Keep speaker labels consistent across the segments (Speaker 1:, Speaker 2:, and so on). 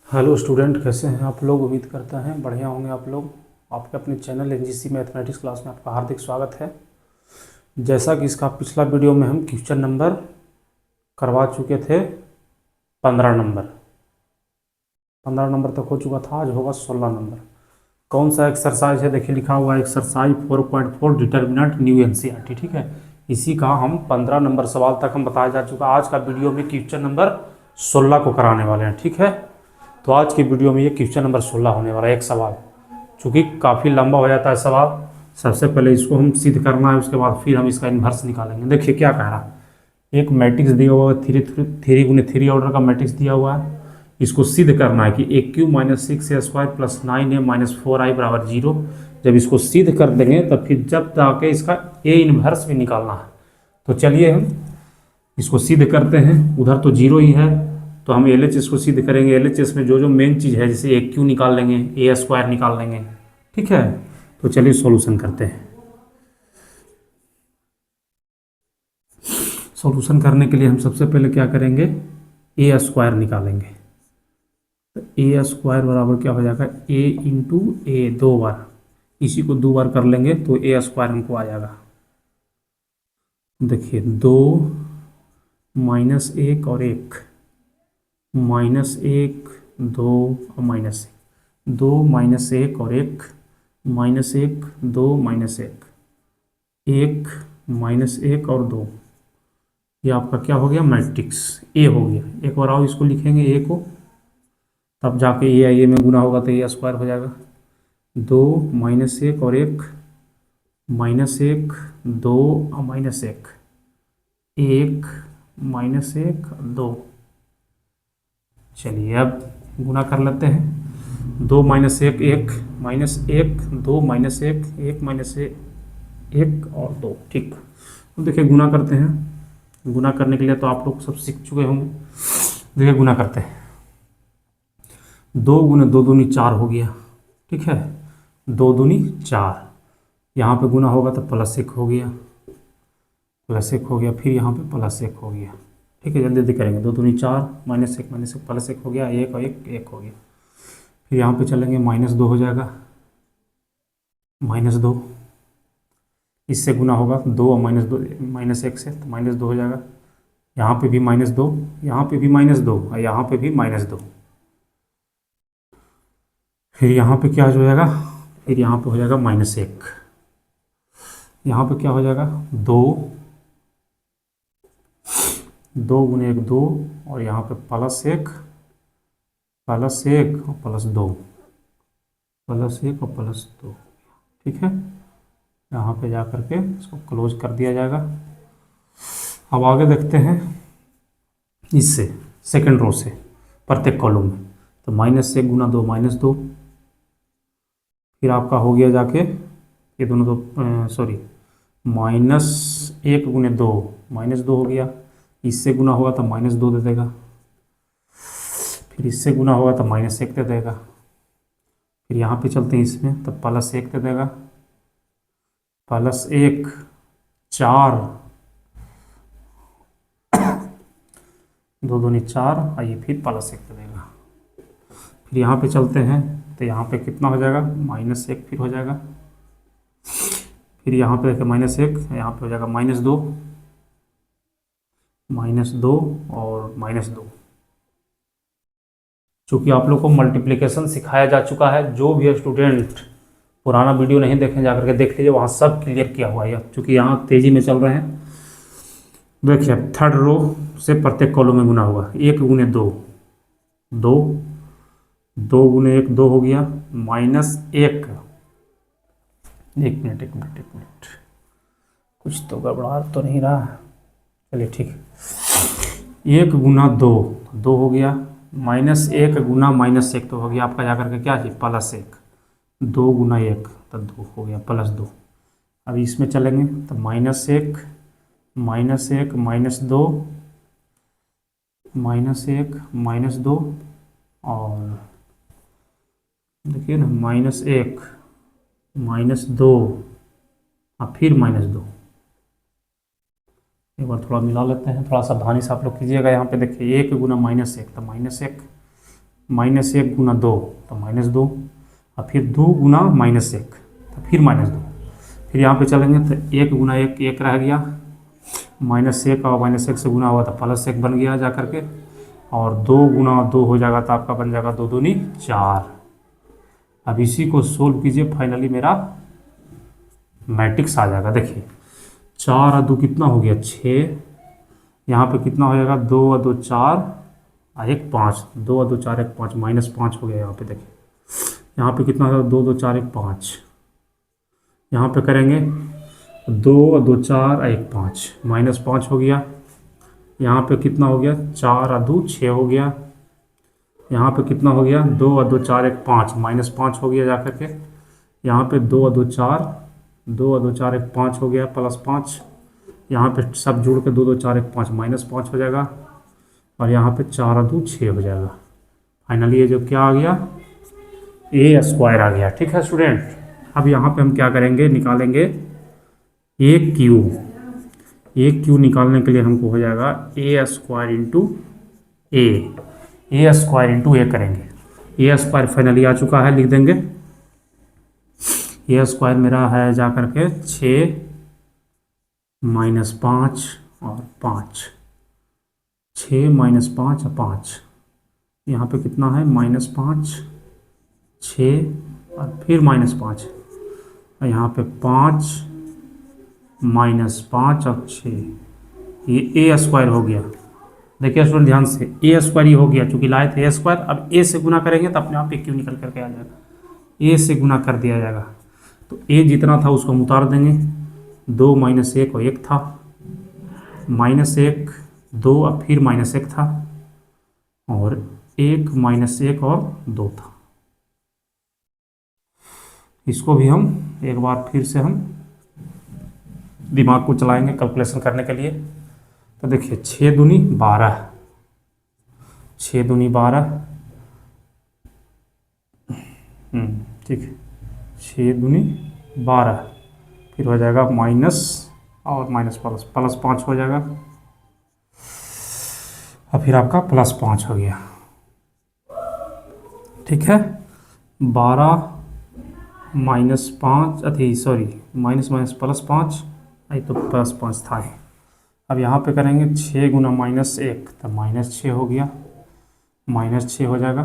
Speaker 1: Hello student, कैसे हैं आप लोग। उम्मीद करता हैं बढ़िया होंगे आप लोग। आपके अपने चैनल एनजीसी मैथमेटिक्स क्लास में आपका हार्दिक स्वागत है। जैसा कि इसका पिछला वीडियो में हम क्वेश्चन नंबर करवा चुके थे 15 नंबर 15 नंबर तक हो चुका था। आज होगा 16 नंबर। कौन सा एक्सरसाइज है, देखिए लिखा हुआ है एक्सरसाइज 4.4 डिटर्मिनेंट न्यू एनसीईआरटी। ठीक है, इसी का हम 15 नंबर सवाल तक हम बताया जा चुका। आज का वीडियो में क्वेश्चन नंबर 16 को कराने वाले हैं। ठीक है, तो आज की वीडियो में ये क्वेश्चन नंबर 16 होने वाला है। एक सवाल चूँकि काफ़ी लंबा हो जाता है सवाल, सबसे पहले इसको हम सिद्ध करना है, उसके बाद फिर हम इसका इन्वर्स निकालेंगे। देखिए क्या कह रहा है, एक मैट्रिक्स दिया हुआ है, थ्री गुने थ्री ऑर्डर का मैट्रिक्स दिया हुआ है। इसको सिद्ध करना है कि A cube minus 6a² plus 9a minus 4i बराबर 0। जब इसको सिद्ध कर देंगे तब फिर जब जाके इसका ए इन्वर्स भी निकालना है। तो चलिए हम इसको सिद्ध करते हैं। उधर तो 0 ही है, तो हम एल एच एस को सिद्ध करेंगे। एल एच एस में जो जो मेन चीज़ है, जैसे ए क्यू निकाल लेंगे, ए स्क्वायर निकाल लेंगे। ठीक है, तो चलिए सॉल्यूशन करते हैं। सॉल्यूशन करने के लिए हम सबसे पहले क्या करेंगे, ए स्क्वायर निकालेंगे। तो ए स्क्वायर बराबर क्या हो जाएगा, ए इंटू ए, 2 बार। इसी को 2 बार कर लेंगे तो ए स्क्वायर हमको आ जाएगा। देखिए 2 माइनस 1 और 1, माइनस 1 2 और माइनस 1, 2 माइनस 1 और 1, माइनस 1 2 माइनस 1, 1 माइनस 1 और 2। ये आपका क्या हो गया, मैट्रिक्स ए हो गया। एक बार आओ इसको लिखेंगे ए को, तब जाके ए में गुना होगा तो ए स्क्वायर हो जाएगा। 2 माइनस 1 और 1, माइनस 1 2 और माइनस 1, 1 माइनस 1 2। चलिए अब गुना कर लेते हैं। 2 माइनस 1 1, माइनस 1 2 माइनस 1 1 माइनस 1 और 2। ठीक, तो देखिए गुना करते हैं। गुना करने के लिए तो आप लोग सब सीख चुके होंगे। देखिए गुना करते हैं, 2 गुने 2 दूनी 4 हो गया। ठीक है, 2 दूनी 4। यहाँ पे गुना होगा तो प्लस 1 हो गया, प्लस 1 हो गया, फिर यहाँ पे प्लस 1 हो गया। ठीक है, जल्दी जल्दी करेंगे। 2 दूनी 4, माइनस 1 प्लस 1 हो गया, 1 और 1 1 हो गया। फिर यहाँ पे चलेंगे, माइनस 2 हो जाएगा, माइनस 2। इससे गुना होगा 2 और माइनस 2, माइनस 1 से, तो माइनस 2 हो जाएगा। यहाँ पे भी माइनस 2, यहाँ पे भी माइनस 2 और यहाँ पे भी माइनस 2। फिर यहाँ पे क्या हो जाएगा, फिर यहाँ पे हो जाएगा माइनस 1। यहाँ पे क्या हो जाएगा, 2 2 गुने 1 2, और यहाँ पे प्लस 1 और प्लस 2, प्लस 1 और प्लस 2। ठीक है, यहाँ पे जा करके इसको क्लोज कर दिया जाएगा। अब आगे देखते हैं इससे, सेकंड रो से, प्रत्येक कॉलम में। तो माइनस 1 गुना 2 माइनस 2, फिर आपका हो गया जाके ये दोनों दो सॉरी, माइनस 1 गुने 2 माइनस 2 हो गया। इससे गुना होगा तो माइनस 2 दे देगा, फिर इससे गुना होगा तो माइनस 1 दे देगा। फिर यहाँ पे चलते हैं इसमें, तो प्लस 1 दे देगा, प्लस 1 4, 2 दूनी 4, आइए फिर प्लस 1 दे देगा। फिर यहाँ पे चलते हैं, तो यहाँ पे कितना हो जाएगा, माइनस 1 फिर हो जाएगा। फिर यहाँ पे देखिए माइनस 1, यहाँ पे हो जाएगा माइनस 2, माइनस 2 और माइनस 2। चूँकि आप लोग को मल्टीप्लिकेशन सिखाया जा चुका है, जो भी स्टूडेंट पुराना वीडियो नहीं देखें जा करके देख लीजिए, वहाँ सब क्लियर किया हुआ है। चूँकि यहाँ तेज़ी में चल रहे हैं। देखिए थर्ड रो से प्रत्येक कॉलम में गुना होगा। 1 गुने 2 2, 2 गुने 1 2 हो गया, माइनस 1, एक मिनट, कुछ तो गड़बड़ा तो नहीं रहा। चलिए ठीक, 1 गुना 2 2 हो गया, माइनस 1 गुना माइनस 1 तो हो गया आपका जाकर के क्या है, प्लस 1। 2 गुना 1 तो 2 हो गया, प्लस 2। अब इसमें चलेंगे तो minus 1 minus 1 minus 2, minus 1 minus 2, और देखिए ना माइनस 1 माइनस 2 और फिर माइनस 2। एक बार थोड़ा मिला लेते हैं, थोड़ा सावधानी से आप लोग कीजिएगा। यहाँ पे देखिए 1 गुना माइनस 1 तो माइनस 1, -1 गुना 2 तो -2, और फिर 2 गुना -1 तो फिर -2, फिर यहाँ पे चलेंगे तो 1 गुना 1 1 रह गया, -1 और -1 से गुना हुआ तो +1 बन गया जा करके, और 2 गुना 2 हो जाएगा तो आपका बन जाएगा 2 दूनी 4। अब इसी को सोल्व कीजिए, फाइनली मेरा मैट्रिक्स आ जाएगा। देखिए 4 और 2 कितना हो गया 6, यहाँ पे कितना हो जाएगा 2 और 2 4 और 1 5, 2 और 2 4 1 5 -5 हो गया। यहाँ पे देखिए यहाँ पे कितना होगा 2 2 4 1 5, यहाँ पे करेंगे 2 और 2 4 और 1 5 -5 हो गया। यहाँ पे कितना हो गया 4 और 2 6 हो गया। यहाँ पे कितना हो गया 2 और 2 4 1 5 -5 हो गया जा करके। यहाँ पे 2 और 2 4 2 और 2 4 1 5 हो गया +5। यहाँ पे सब जोड़ के 2 2 4 1 5 -5 हो जाएगा, और यहाँ पे 4 और 2 6 हो जाएगा। फाइनली ये जो क्या आ गया a² आ गया। ठीक है स्टूडेंट, अब यहाँ पे हम क्या करेंगे, निकालेंगे a³ निकालने के लिए हमको हो जाएगा a² into a² into a करेंगे। a² फाइनली आ चुका है, लिख देंगे a² मेरा है जा करके 6 -5 और 5, 6 -5 और 5, यहाँ पे कितना है -5 6 और फिर -5, और यहाँ पे 5 -5 और 6, ये a² हो गया। देखिए स्टूडेंट ध्यान से a² ही हो गया, चूंकि लाए थे a², अब a से गुना करेंगे तो अपने आप a³ निकल करके आ जाएगा, a से गुना कर दिया जाएगा। तो a जितना था उसको हम उतार देंगे, 2 -1 और 1 था, -1 2 और फिर -1 था, और 1 -1 और 2 था। इसको भी हम एक बार फिर से हम दिमाग को चलाएंगे कैलकुलेशन करने के लिए। तो देखिए 6 दूनी 12, 6 दूनी 12, ठीक है 6 दूनी 12, फिर हो जाएगा माइनस और माइनस +5 हो जाएगा, और फिर आपका +5 हो गया। ठीक है 12 -5 माइनस +5, नहीं तो +5 था ही। अब यहाँ पे करेंगे 6 गुना -1 तो -6 हो गया, -6 हो जाएगा,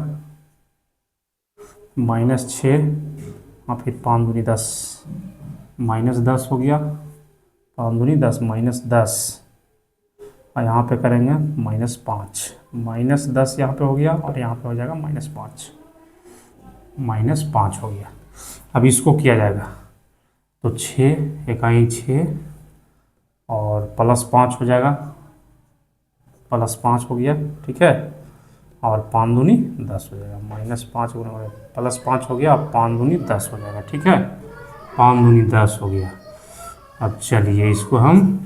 Speaker 1: -6 और फिर 5 दूनी 10, -10 हो गया, 5 दूनी 10 -10, और यहाँ पे करेंगे -5, -10 यहाँ पे हो गया, और यहाँ पे हो जाएगा -5 हो गया। अब इसको किया जाएगा तो 6 इकाई 6 और +5 हो जाएगा, +5 हो गया। ठीक है, और 5 दूनी 10 हो जाएगा, -5 गुना +5 हो गया, 5 दूनी 10 हो जाएगा। ठीक है 5 दूनी 10 हो गया। अब चलिए इसको हम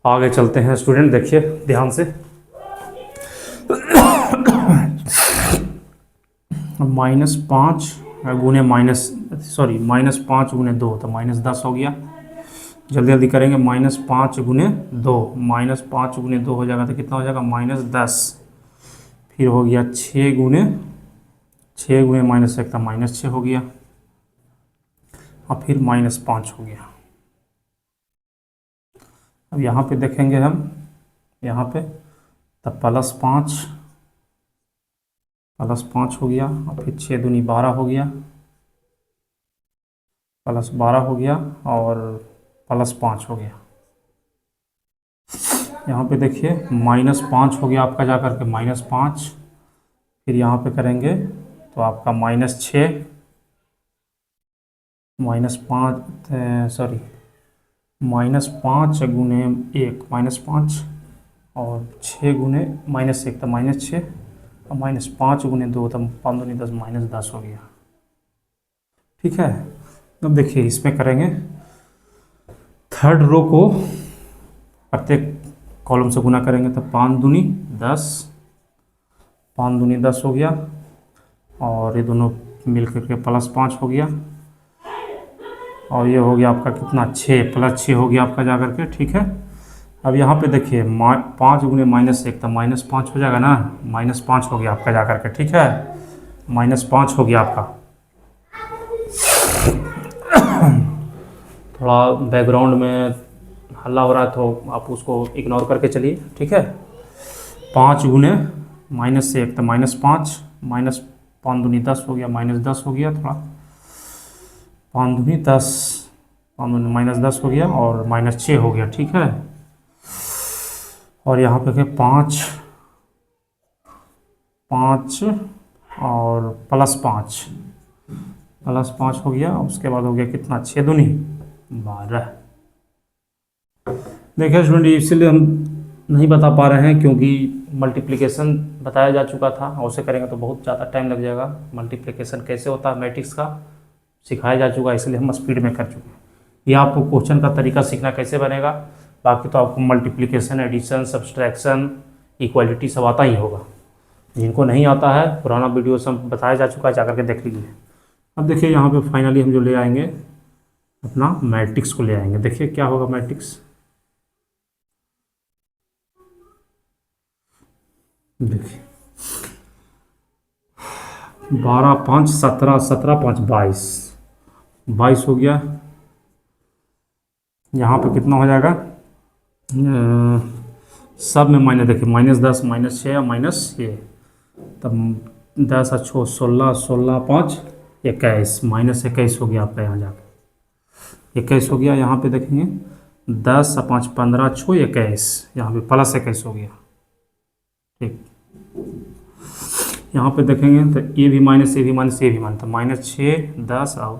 Speaker 1: आगे चलते हैं स्टूडेंट, देखिए ध्यान से। -5 गुने -5 गुने 2 तो -10 हो गया। जल्दी जल्दी करेंगे, -5 गुने 2, -5 गुने 2 हो जाएगा तो कितना हो जाएगा -10, फिर हो गया 6 गुने -1 तो -6 हो गया, और फिर -5 हो गया। अब यहाँ पे देखेंगे हम, यहाँ पे तब +5 हो गया, और फिर 6 दूनी 12 हो गया, +12 हो गया, और +5 हो गया। यहाँ पे देखिए -5 हो गया आपका जा करके -5, फिर यहाँ पे करेंगे तो आपका -6 -5 गुने 1 -5, और 6 गुने -1 तो -6, और -5 गुने 2 तो 5 दूनी 10 -10 हो गया। ठीक है, अब देखिए इसमें करेंगे थर्ड रो को प्रत्येक कॉलम से गुना करेंगे तो 5 दूनी 10 हो गया, और ये दोनों मिल करके +5 हो गया, और ये हो गया आपका कितना 6 +6 हो गया आपका जा करके। ठीक है, अब यहाँ पे देखिए 5 × -1 तो -5 हो जाएगा ना, -5 हो गया आपका जा करके, ठीक है, -5 हो गया आपका। थोड़ा बैकग्राउंड में हल्ला हो रहा है तो आप उसको इग्नोर करके चलिए, ठीक है। 5 × -1 तो -5, -5 × 2 = 10 हो गया, -10 हो गया, थोड़ा 5 × 2 = 10, 5 -10 हो गया और -6 हो गया, ठीक है। और यहाँ पे क्या 5 और +5 हो गया, उसके बाद हो गया कितना, 6 × 2 = 12। देखिए स्टूडेंट, इसलिए हम नहीं बता पा रहे हैं क्योंकि मल्टीप्लिकेशन बताया जा चुका था, और उसे करेंगे तो बहुत ज़्यादा टाइम लग जाएगा। मल्टीप्लिकेशन कैसे होता है मैट्रिक्स का सिखाया जा चुका है, इसलिए हम स्पीड में कर चुके हैं। ये आपको क्वेश्चन का तरीका सीखना कैसे बनेगा, बाकी तो आपको मल्टीप्लिकेशन, एडिशन, सब्सट्रैक्शन, इक्वालिटी सब आता ही होगा। जिनको नहीं आता है पुराना वीडियो सब बताया जा चुका है, जाकर के देख लीजिए। अब देखिए यहाँ पे फाइनली हम जो ले आएंगे अपना मैट्रिक्स को ले आएंगे। देखिए क्या होगा मैट्रिक्स, देखिए 12 5 17, 17 5 22 हो गया। यहाँ पे कितना हो जाएगा, सब में माइनस, देखिए -10, -6 और -6, तब 10 और 6 16, 16 5 21, -21 हो गया आपका यहाँ जाके, 21 हो गया। यहाँ पे देखेंगे 10 और 5 15, 6 21, यहाँ पे +21 हो गया, ठीक। यहाँ पे देखेंगे तो ये भी माइनस, ये भी माइनस, ये भी माइनस, तो -6 10 और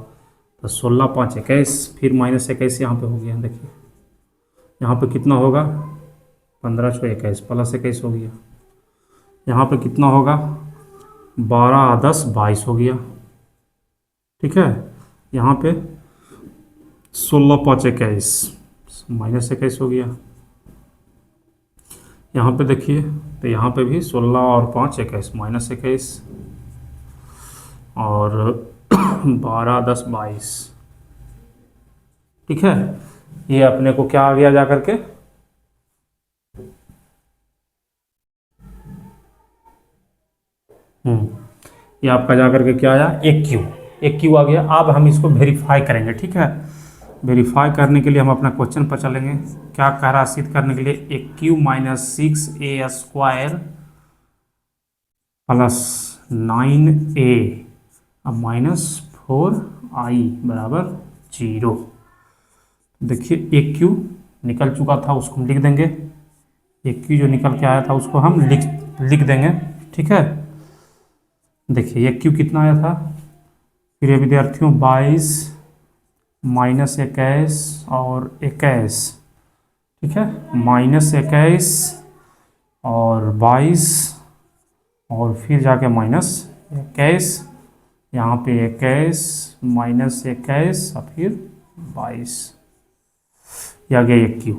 Speaker 1: तो 16 5 21, फिर -21 यहाँ पे हो गया। देखिए यहाँ पे कितना होगा, 15 6 21, +21 हो गया। यहाँ पे कितना होगा, 12 और 10 22 हो गया, ठीक है। यहाँ पे 16 5 21, -21 हो गया। यहाँ पे देखिए तो यहाँ पे भी 16 और 5 21, -21 और 12 10 22, ठीक है। ये अपने को क्या आ गया जा करके, ये आपका जा करके क्या आया, एक क्यू आ गया। अब हम इसको वेरीफाई करेंगे, ठीक है। वेरीफाई करने के लिए हम अपना क्वेश्चन पर चलेंगे। क्या कह रहा है सिद्ध करने के लिए, AQ -6A² + 9A अब -4I = 0। देखिए AQ निकल चुका था, उसको हम लिख देंगे। AQ जो निकल के आया था उसको हम लिख देंगे, ठीक है। देखिए AQ कितना आया था, प्रिय विद्यार्थियों, 22 -21 और 21, ठीक है, -21 और 22 और फिर जाके -21, यहाँ पे 21 -21 और फिर 22, ये आ गया AQ।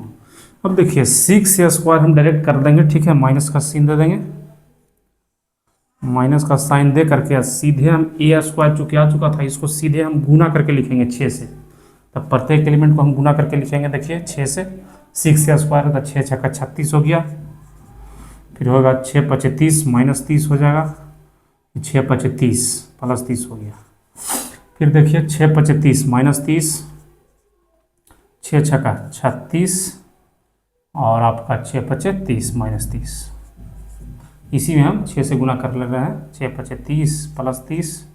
Speaker 1: अब देखिए 6A² हम डायरेक्ट कर देंगे, ठीक है, माइनस का साइन दे देंगे, माइनस का साइन दे करके सीधे हम A² जो क्या चुका था इसको सीधे हम गुना करके लिखेंगे 6 से। तब प्रत्येक एलिमेंट को हम गुना करके लिखेंगे, देखिए 6 से, 6A² है तो 6 छक्का 36 हो गया, फिर होगा 6 5 30 -30 हो जाएगा, 6 5 30 +30 हो गया। फिर देखिए 6 5 30 -30, 6 छक्का 36 और आपका 6 5 30 -30। इसी में हम 6 से गुना कर ले रहे हैं, 6 5 30 +30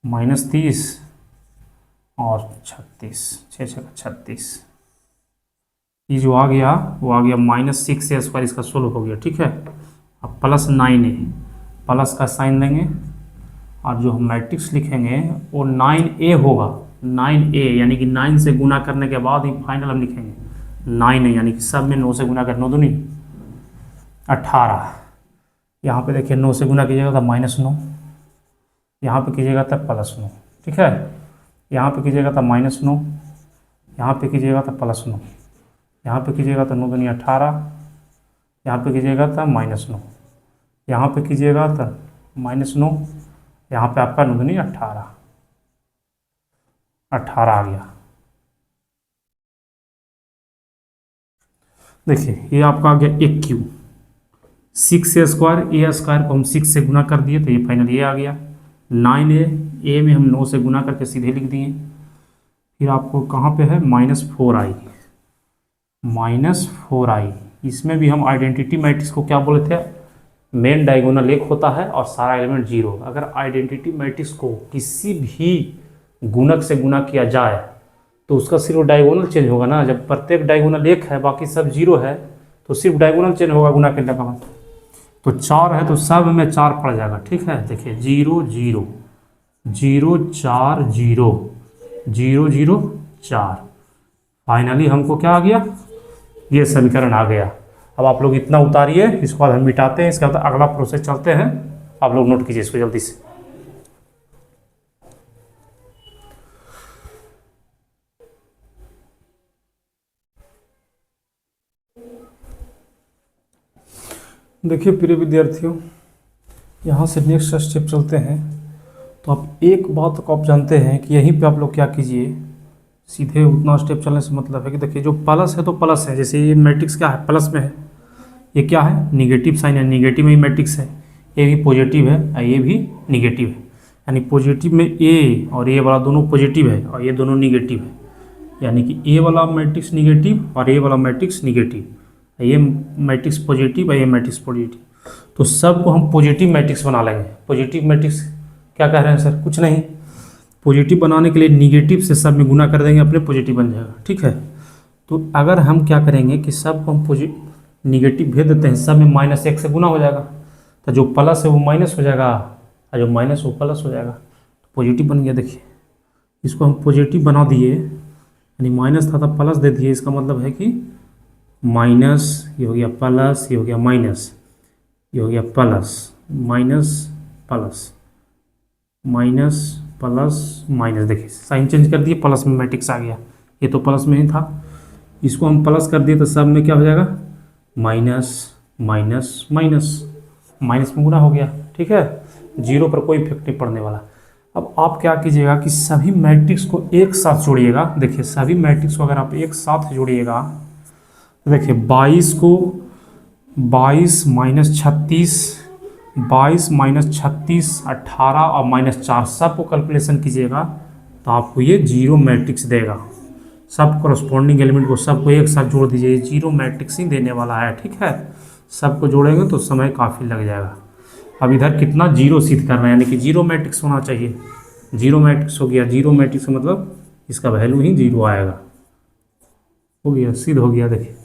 Speaker 1: -30 और 36, 6 छक्का 36। ये जो आ गया वो आ गया -6A², इसका सोल्व हो गया, ठीक है। अब +9A, प्लस का साइन देंगे और जो हम मैट्रिक्स लिखेंगे वो 9A होगा, 9A यानी कि 9 से गुना करने के बाद ही फाइनल हम लिखेंगे 9A, यानी कि सब में 9 से गुना कर, 9 दूनी 18। यहाँ पे देखिए 9 से गुना कीजिएगा तो -9, यहाँ पे कीजिएगा तब +9, ठीक है। यहाँ पे कीजिएगा तो -9, यहाँ पे कीजिएगा तो +9, यहाँ पे कीजिएगा तो 9 दूनी 18, यहाँ पे कीजिएगा तो -9, यहाँ पे कीजिएगा तो -9, यहाँ पे आपका 9 दूनी 18 आ गया। देखिए ये आपका आ गया 1 क्यू, 6a² a² को हम 6 से गुना कर दिए तो ये फाइनल ये आ गया 9a। ए में हम 9 से गुना करके सीधे लिख दिए। फिर आपको कहाँ पे है -4i, -4i। इसमें भी हम आइडेंटिटी मैट्रिक्स को क्या बोले थे, मेन डायगोनल 1 होता है और सारा एलिमेंट 0। अगर आइडेंटिटी मैट्रिक्स को किसी भी गुणक से गुना किया जाए तो उसका सिर्फ डायगोनल चेंज होगा ना। जब प्रत्येक डायगोनल 1 है बाकी सब 0 है तो सिर्फ डायगोनल चेंज होगा गुना करने का बाद। तो 4 है तो सब में 4 पड़ जाएगा, ठीक है। देखिए 0 0 0 4 0 0 0 4, फाइनली हमको क्या आ गया, ये समीकरण आ गया। अब आप लोग इतना उतारिए, इसके बाद हम मिटाते हैं, इसके बाद अगला प्रोसेस चलते हैं। आप लोग नोट कीजिए इसको जल्दी से। देखिए प्रिय विद्यार्थियों, यहाँ से नेक्स्ट स्टेप चलते हैं। तो आप एक बात को आप जानते हैं कि यहीं पे आप लोग क्या कीजिए, सीधे उतना स्टेप चलने से मतलब है कि देखिए जो प्लस है तो प्लस है, जैसे ये मैट्रिक्स क्या है प्लस में है, ये क्या है निगेटिव साइन है, निगेटिव में ही मैट्रिक्स है। ये भी पॉजिटिव है और ये भी निगेटिव है, यानी पॉजिटिव में ए और ए वाला दोनों पॉजिटिव है और ये दोनों निगेटिव है, यानी कि ए वाला मैट्रिक्स निगेटिव और ए वाला मैट्रिक्स निगेटिव, ये मैट्रिक्स पॉजिटिव और ये मैट्रिक्स पॉजिटिव। तो सबको हम पॉजिटिव मैट्रिक्स बना लेंगे। पॉजिटिव मैट्रिक्स क्या कह रहे हैं सर, कुछ नहीं, पॉजिटिव बनाने के लिए निगेटिव से सब में गुना कर देंगे, अपने पॉजिटिव बन जाएगा, ठीक है। तो अगर हम क्या करेंगे कि सब को हम निगेटिव भेज देते हैं, सब में -1 से गुना हो जाएगा, तो जो प्लस है वो माइनस हो जाएगा और जो माइनस वो प्लस हो जाएगा, तो पॉजिटिव बन गया। देखिए इसको हम पॉजिटिव बना दिए, यानी माइनस था तो प्लस दे दिए, इसका मतलब है कि माइनस, ये हो गया प्लस, ये हो गया माइनस, ये हो गया plus minus plus minus plus minus. देखिए साइन चेंज कर दिए, प्लस में मैट्रिक्स आ गया, ये तो प्लस में ही था, इसको हम प्लस कर दिए तो सब में क्या हो जाएगा माइनस माइनस माइनस, माइनस में गुना हो गया, ठीक है। 0 पर कोई इफेक्ट नहीं पड़ने वाला। अब आप क्या कीजिएगा कि सभी मैट्रिक्स को एक साथ जोड़िएगा। देखिए सभी मैट्रिक्स को अगर आप एक साथ जोड़िएगा तो देखिए 22 को 22 -36, 22 -36 18 और -4 सब को कैलकुलेशन कीजिएगा तो आपको ये 0 मैट्रिक्स देगा। सब कॉरस्पॉन्डिंग एलिमेंट को सबको एक साथ जोड़ दीजिए, 0 मैट्रिक्स ही देने वाला है, ठीक है। सबको जोड़ेंगे तो समय काफ़ी लग जाएगा। अब इधर कितना 0 सिद्ध करना है, यानी कि 0 मैट्रिक्स होना चाहिए। 0 मैट्रिक्स हो गया, 0 मैट्रिक्स का मतलब इसका वैल्यू ही 0 आएगा, हो गया, सिद्ध हो गया। देखिए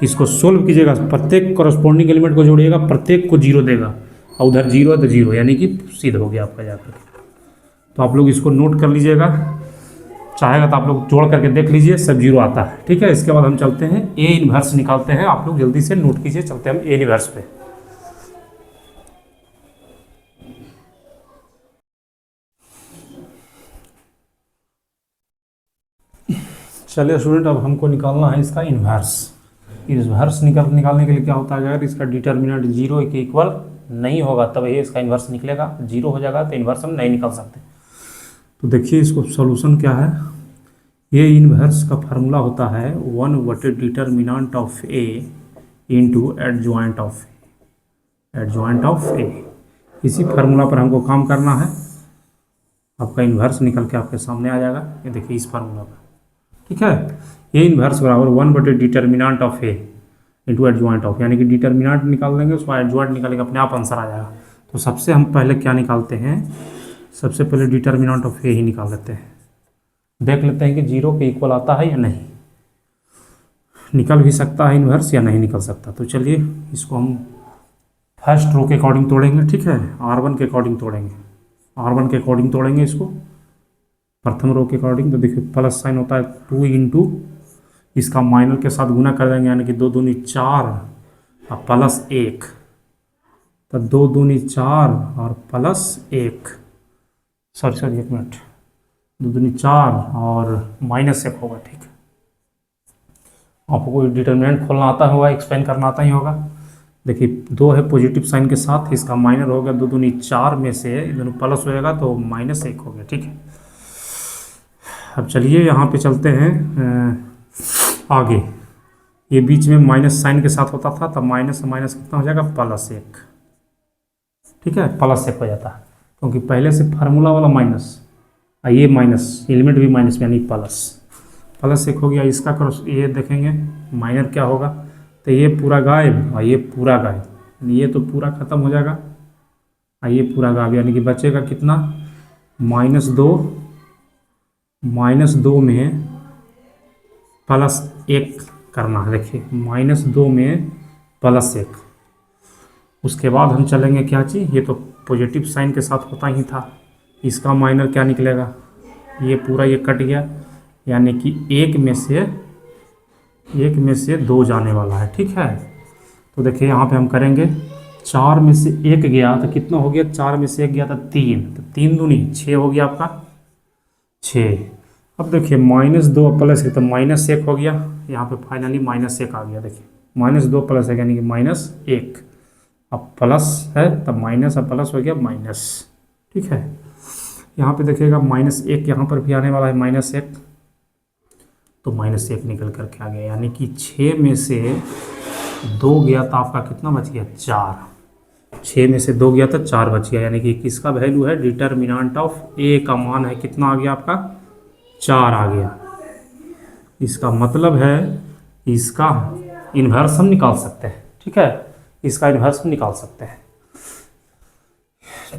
Speaker 1: इसको सोल्व कीजिएगा, प्रत्येक कॉरस्पॉन्डिंग एलिमेंट को जोड़िएगा, प्रत्येक को 0 देगा और उधर 0 है तो 0, यानी कि सिद्ध हो गया आपका जाकर के। तो आप लोग इसको नोट कर लीजिएगा, चाहेगा तो आप लोग जोड़ करके देख लीजिए, सब 0 आता है, ठीक है। इसके बाद हम चलते हैं ए इन्वर्स निकालते हैं। आप लोग जल्दी से नोट कीजिए, चलते हैं हम ए इन्वर्स पे। चलिए स्टूडेंट, अब हमको निकालना है इसका इन्वर्स। इन्वर्स निकालने के लिए क्या होता है, अगर इसका डिटर्मिनेंट 0 के इक्वल नहीं होगा तब ये इसका इन्वर्स निकलेगा, 0 हो जाएगा तो इन्वर्स हम नहीं निकाल सकते। तो देखिए इसको सॉल्यूशन क्या है, ये इन्वर्स का फार्मूला होता है 1/डिटर्मिनेंट determinant of A into adjoint of A. इसी फार्मूला पर हमको काम करना है। आपका इन्वर्स निकल के आपके सामने आ जाएगा, ये देखिए इस फार्मूला पर, ठीक है। ये इन्वर्स बराबर 1/डिटर्मिनेंट determinant of A into adjoint of, यानी कि डिटर्मिनेंट निकाल देंगे, उसको एडजॉइंट निकालेंगे, अपने आप आंसर आ जाएगा। तो सबसे हम पहले क्या निकालते हैं, सबसे पहले डिटर्मिनेंट ऑफ ए ही निकाल लेते हैं, देख लेते हैं कि 0 के इक्वल आता है या नहीं, निकल भी सकता है इन्वर्स या नहीं निकल सकता। तो चलिए इसको हम फर्स्ट रो के अकॉर्डिंग तोड़ेंगे, ठीक है। R1 के अकॉर्डिंग तोड़ेंगे, R1 के अकॉर्डिंग तोड़ेंगे इसको, प्रथम रो के अकॉर्डिंग। तो देखिए प्लस साइन होता है 2 इंटू इसका माइनर के साथ गुना कर देंगे, यानी कि 2 दूनी 4 और प्लस 1, तो 2 दूनी 4 और प्लस 1, सॉरी 1 मिनट, 2 दूनी 4 और -1 होगा, ठीक है। आपको कोई डिटर्मिनेंट खोलना आता होगा, एक्सप्लेन करना आता ही होगा। देखिए 2 है पॉजिटिव साइन के साथ, इसका माइनर हो गया 2 दूनी 4 में से दोनों प्लस हो जाएगा तो -1 हो गया, ठीक है। अब चलिए यहाँ पे चलते हैं आगे। ये बीच में माइनस साइन के साथ होता था, तब माइनस से माइनस कितना हो जाएगा, +1। ठीक है, +1 हो जाता है, क्योंकि पहले से फार्मूला वाला माइनस, ये माइनस एलिमेंट भी माइनस यानी +1 हो गया। इसका क्रॉस ये देखेंगे माइनर क्या होगा, तो ये पूरा गायब और ये पूरा गायब, ये तो पूरा खत्म हो जाएगा और ये पूरा गायब, यानी कि बचेगा कितना, -2 में +1 करना है। देखिए -2 में +1, उसके बाद हम चलेंगे क्या चीज़, ये तो पॉजिटिव साइन के साथ होता ही था, इसका माइनर क्या निकलेगा, ये पूरा ये कट गया, यानी कि 1 में से 2 जाने वाला है। ठीक है, तो देखिए यहाँ पे हम करेंगे 4 में से 1 गया तो कितना हो गया, 4 में से 1 गया था 3, तो 3 दूनी 6 हो गया आपका 6। अब देखिए -2 +1 तो -1 हो गया, यहाँ पे फाइनली -1 आ गया। देखिए -2 +1 यानी कि -1, अब प्लस है तब माइनस, अब प्लस हो गया माइनस। ठीक है, यहाँ पे देखिएगा -1 यहाँ पर भी आने वाला है -1, तो -1 निकल करके आ गया, यानी कि 6 में से 2 गया तो आपका कितना बच गया, 4। 6 में से 2 गया तो 4 बच गया, यानी कि किसका वैल्यू है, डिटर्मिनेंट ऑफ ए का मान है कितना आ गया आपका, 4 आ गया। इसका मतलब है इसका इन्वर्स हम निकाल सकते हैं। ठीक है, इसका इन्वर्स हम निकाल सकते हैं।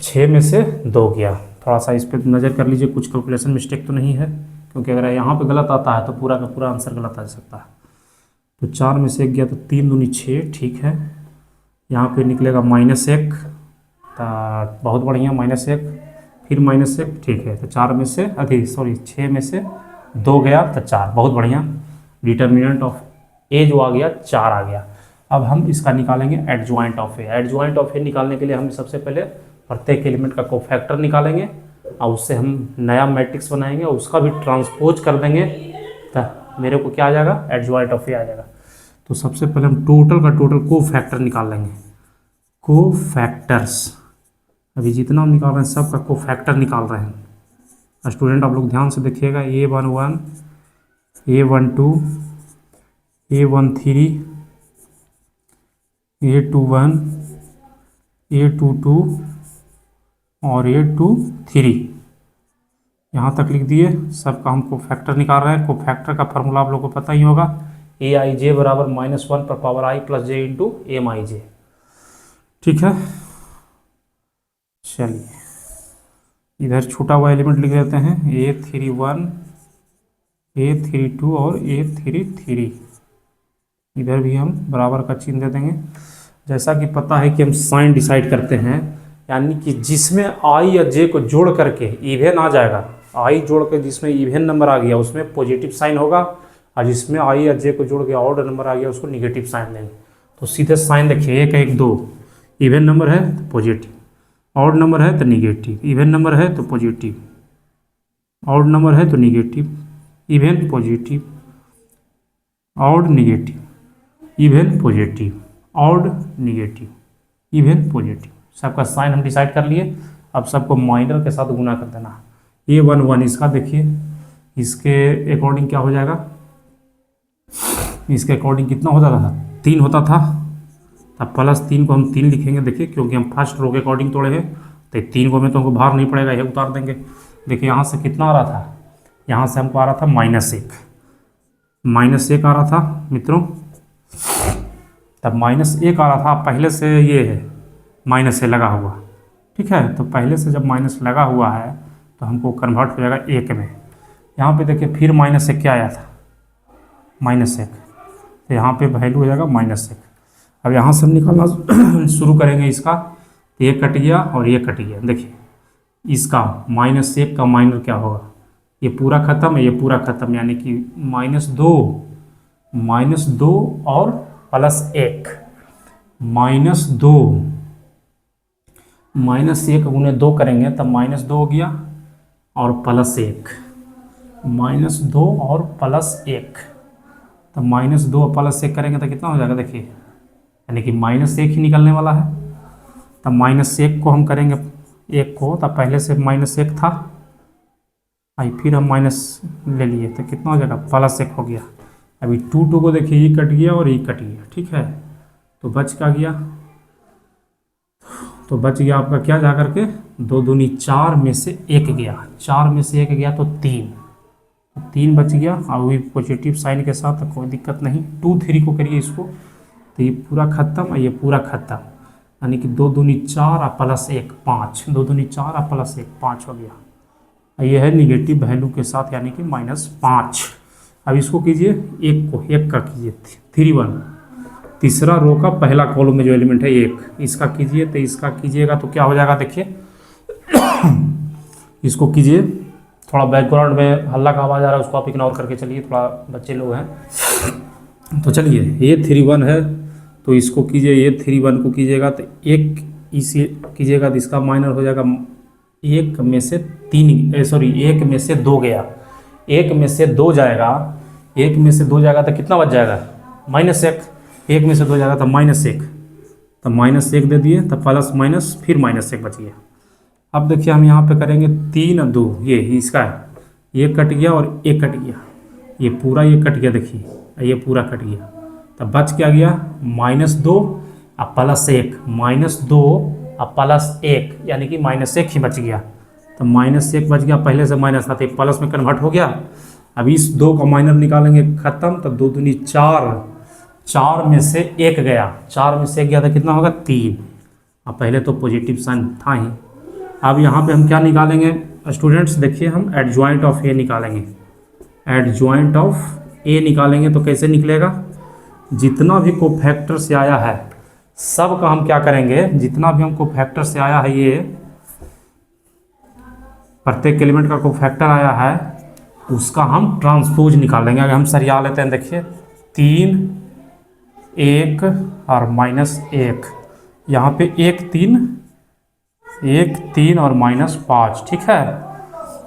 Speaker 1: 6 में से 2 गया, थोड़ा सा इस पर नज़र कर लीजिए, कुछ कैलकुलेशन मिस्टेक तो नहीं है, क्योंकि अगर यहाँ पे गलत आता है तो पूरा का पूरा आंसर गलत आ सकता है। तो 4 में से 1 गया तो 3 दूनी 6। ठीक है, यहाँ पे निकलेगा -1, तो बहुत बढ़िया, -1 फिर -1। ठीक है, तो 4 में से 6 में से 2 गया तो 4, बहुत बढ़िया, डिटर्मिनेंट ऑफ ए जो आ गया 4 आ गया। अब हम इसका निकालेंगे adjoint of A. Adjoint of A निकालने के लिए हम सबसे पहले प्रत्येक एलिमेंट का कोफैक्टर निकालेंगे और उससे हम नया मैट्रिक्स बनाएंगे और उसका भी ट्रांसपोज कर देंगे, तो मेरे को क्या आ जाएगा, एडजॉइंट ऑफ ए आ जाएगा। तो सबसे पहले हम टोटल का टोटल कोफैक्टर निकाल लेंगे, कोफैक्टर्स, अभी जितना हम निकाल रहे हैं सब का कोफैक्टर निकाल रहे हैं। स्टूडेंट आप लोग ध्यान से देखिएगा, A11, A12, A13, A21, A22 और A23, यहाँ तक लिख दिए। सबका हम कोफैक्टर निकाल रहे हैं। कोफैक्टर का फार्मूला आप लोग को पता ही होगा, AIJ बराबर -1 पर power I + j into MIJ। ठीक है, चलिए इधर छूटा हुआ एलिमेंट लिख देते हैं, A31, A32 और A33, इधर भी हम बराबर का चिन्ह दे देंगे। जैसा कि पता है कि हम साइन डिसाइड करते हैं, यानी कि जिसमें I या J को जोड़ करके इवेन आ जाएगा, I जोड़ के जिसमें इवेन नंबर आ गया उसमें पॉजिटिव साइन होगा, और जिसमें I या J को जोड़ के ऑड नंबर आ गया उसको निगेटिव साइन देंगे। तो सीधे साइन देखिए, 1 1 2, इवेन नंबर है तो पॉजिटिव, ऑड नंबर है तो निगेटिव, इवेन नंबर है तो पॉजिटिव, ऑड नंबर है तो negative, even positive, odd negative, even positive, odd negative, even positive. सबका साइन हम डिसाइड कर लिए। अब सबको माइनर के साथ गुना कर देना। A11 इसका देखिए, इसके अकॉर्डिंग क्या हो जाएगा, इसके अकॉर्डिंग कितना होता था, 3 होता था। अब +3 को हम 3 लिखेंगे, देखिए क्योंकि हम फर्स्ट रो के अकॉर्डिंग तोड़े हैं, तो 3 को में तो हमको भार नहीं पड़ेगा, ये उतार देंगे। देखिए यहाँ से कितना आ रहा था, यहाँ से हमको आ रहा था -1 आ रहा था मित्रों, तब -1 आ रहा था। पहले से ये है माइनस से लगा हुआ, ठीक है, तो पहले से जब माइनस लगा हुआ है तो हमको कन्वर्ट हो जाएगा 1 में। यहाँ पे देखिए फिर -1 क्या आया था, -1, तो यहाँ पे वैल्यू हो जाएगा -1। अब यहाँ से हम निकालना शुरू करेंगे इसका, तो ये कट गया और ये कट गया। देखिए इसका -1 का माइनर क्या होगा, ये पूरा ख़त्म है, ये पूरा ख़त्म, यानी कि -2 और +1, -1 गुने 2 करेंगे तब -2 हो गया और +1, -2 और +1, तो -2 और +1 करेंगे तो कितना हो जाएगा, देखिए यानी कि -1 ही निकलने वाला है। तब -1 को हम करेंगे 1 को, तब पहले से -1 था, आई फिर हम माइनस ले लिए तो कितना हो जाएगा, +1 हो गया। अभी 2 को देखिए, ये कट गया और ये कट गया, ठीक है। तो बच क्या गया, तो बच गया आपका क्या, जा करके 2 दूनी 4 में से 1 गया, 4 में से 1 गया तो 3 बच गया। और वही पॉजिटिव साइन के साथ, तो कोई दिक्कत नहीं। 2 3 को करिए इसको, तो ये पूरा खत्म और ये पूरा खत्म, यानी कि 2 दूनी 4 और प्लस 1 5, 2 दूनी 4 और प्लस 1 5 हो गया। ये है निगेटिव वैल्यू के साथ, यानी कि -5। अब इसको कीजिए, एक को 1 का कीजिए 3 1, तीसरा रो का पहला कॉलम में जो एलिमेंट है 1, इसका कीजिए। तो इसका कीजिएगा तो क्या हो जाएगा, देखिए इसको कीजिए। थोड़ा बैकग्राउंड में हल्ला का आवाज़ आ रहा है, उसको आप इग्नोर करके चलिए, थोड़ा बच्चे लोग हैं। तो चलिए, ये 3 1 है, तो इसको कीजिए, ये 3 1 को कीजिएगा तो 1 इसे कीजिएगा तो इसका माइनर हो जाएगा 1 में से 3, सॉरी 1 में से 2 गया, 1 में से 2 जाएगा, 1 में से 2 जाएगा तो कितना बच जाएगा, -1, 1 में से 2 जाएगा तो -1, तो -1 दे दिए, तो प्लस माइनस फिर -1 बच गया। अब देखिए हम यहाँ पे करेंगे 3 2, ये इसका है, ये कट गया और ये कट गया, ये पूरा ये कट गया, देखिए ये पूरा कट गया, तब बच क्या गया, -2 और +1, -2 और +1, यानी कि -1 ही बच गया। तो -1 बच गया, पहले से माइनस था तो प्लस में कन्वर्ट हो गया। अब इस 2 का माइनर निकालेंगे, खत्म, तो 2 दूनी 4, 4 में से 1 गया, 4 में से 1 गया तो कितना होगा 3, अब पहले तो पॉजिटिव साइन था ही। अब यहाँ पे हम क्या निकालेंगे स्टूडेंट्स, देखिए हम एडजॉइंट ऑफ ए निकालेंगे, एडजॉइंट ऑफ ए निकालेंगे तो कैसे निकलेगा, जितना भी कोफैक्टर से आया है सब का हम क्या करेंगे, जितना भी हम कोफैक्टर से आया है, ये प्रत्येक एलिमेंट का कोफैक्टर आया है उसका हम ट्रांसपोज निकालेंगे। अगर हम सरिया लेते हैं, देखिए 3 1 और -1, यहाँ पे 1 3 और -5, ठीक है।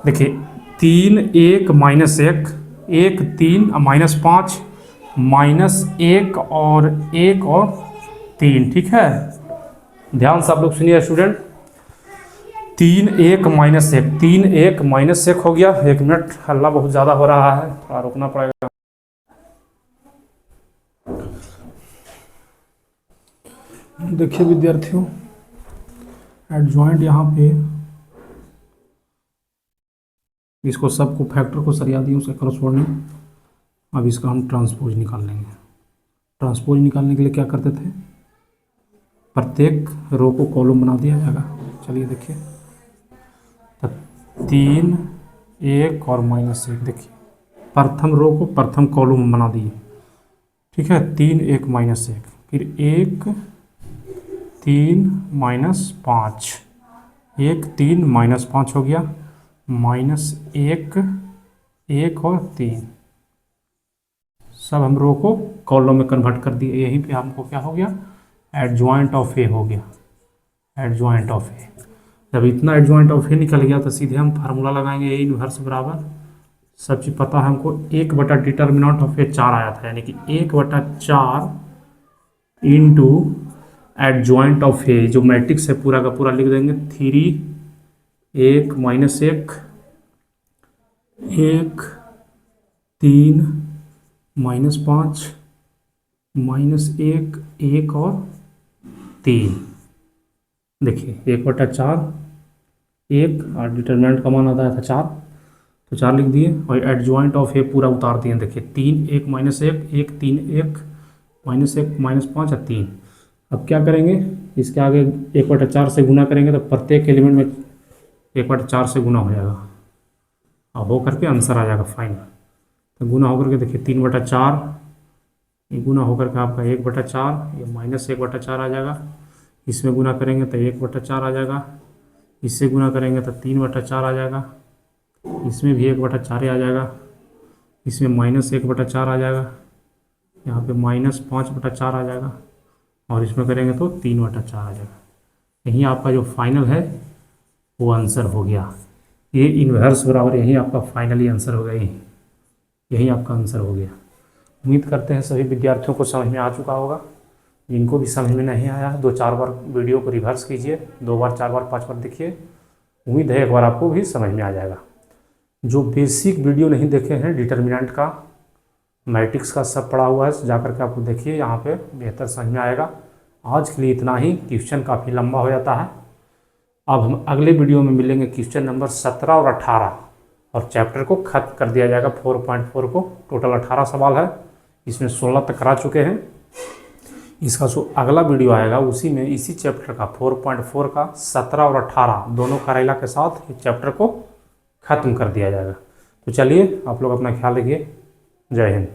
Speaker 1: देखिए 3 1 -1, 1 3 और -5, -1 और 1 और 3, ठीक है। ध्यान से आप लोग सुनिए स्टूडेंट, 3 1 -1, 3 1 -1 हो गया। 1 मिनट, हल्ला बहुत ज़्यादा हो रहा है, थोड़ा रुकना पड़ेगा। देखिए विद्यार्थियों, एडजॉइंट यहाँ पे इसको सबको फैक्टर को सरिया दिए, उसके करस्पॉन्डिंग। अब इसका हम ट्रांसपोज निकाल लेंगे। ट्रांसपोज निकालने के लिए क्या करते थे, प्रत्येक रो को कॉलम बना दिया जाएगा। चलिए देखिए, 3 1 और -1, देखिए प्रथम रो को प्रथम कॉलम बना दिए, ठीक है। 3 1 -1, फिर 1 3 -5, 1 3 -5 हो गया, -1 1 और 3, सब हम रो को कॉलम में कन्वर्ट कर दिए। यहीं पे हमको क्या हो गया, एडजॉइंट ऑफ ए हो गया, एडजॉइंट ऑफ ए। जब इतना एडजॉइंट ऑफ ए निकल गया तो सीधे हम फार्मूला लगाएंगे, ए इनवर्स बराबर, सब चीज़ पता है हमको, 1 डिटर्मिनेंट ऑफ ए 4 आया था, यानी कि 1/4 इंटू एडजॉइंट ऑफ ए, जो मैट्रिक्स है पूरा का पूरा लिख देंगे, 3 1 -1 1 3 -5 -1 1 और 3। देखिए 1/4, 1 और डिटर्मिनेंट का मान आता था 4, तो 4 लिख दिए, और एडजॉइंट ऑफ ए पूरा उतार दिए। देखिए 3 1 -1 1 3 1 -1 -5 और 3। अब क्या करेंगे, इसके आगे 1/4 से गुना करेंगे तो प्रत्येक एलिमेंट में 1/4 से गुना हो जाएगा, और हो करके आंसर आ जाएगा फाइनल। तो गुना होकर के देखिए 3/4, ये गुना होकर के आपका 1/4, ये -1/4 आ जाएगा। इसमें गुना करेंगे तो 1/4 आ जाएगा, इससे गुना करेंगे तो 3/4 आ जाएगा, इसमें भी 1/4 आ जाएगा, इसमें -1/4 आ जाएगा, यहाँ पे -5/4 आ जाएगा, और इसमें करेंगे तो 3/4 आ जाएगा। यही आपका जो फाइनल है वो आंसर हो गया। ये इन्वर्स बराबर यही आपका फाइनली आंसर हो गया, यही आपका आंसर हो गया। उम्मीद करते हैं सभी विद्यार्थियों को समझ में आ चुका होगा। जिनको भी समझ में नहीं आया 2-4 बार वीडियो को रिवर्स कीजिए, 2 बार 4 बार 5 बार देखिए, उम्मीद है एक बार आपको भी समझ में आ जाएगा। जो बेसिक वीडियो नहीं देखे हैं डिटर्मिनेंट का, मैट्रिक्स का सब पढ़ा हुआ है, जा करके आपको देखिए यहाँ पे बेहतर समझ में आएगा। आज के लिए इतना ही, क्वेश्चन काफ़ी लंबा हो जाता है। अब हम अगले वीडियो में मिलेंगे क्वेश्चन नंबर 17 और 18, और चैप्टर को खत्म कर दिया जाएगा 4.4 को। टोटल 18 सवाल है, इसमें 16 तक करा चुके हैं। इसका जो अगला वीडियो आएगा उसी में इसी चैप्टर का 4.4 का 17 और 18 दोनों करेला के साथ इस चैप्टर को ख़त्म कर दिया जाएगा। तो चलिए, आप लोग अपना ख्याल रखिए। जय हिंद।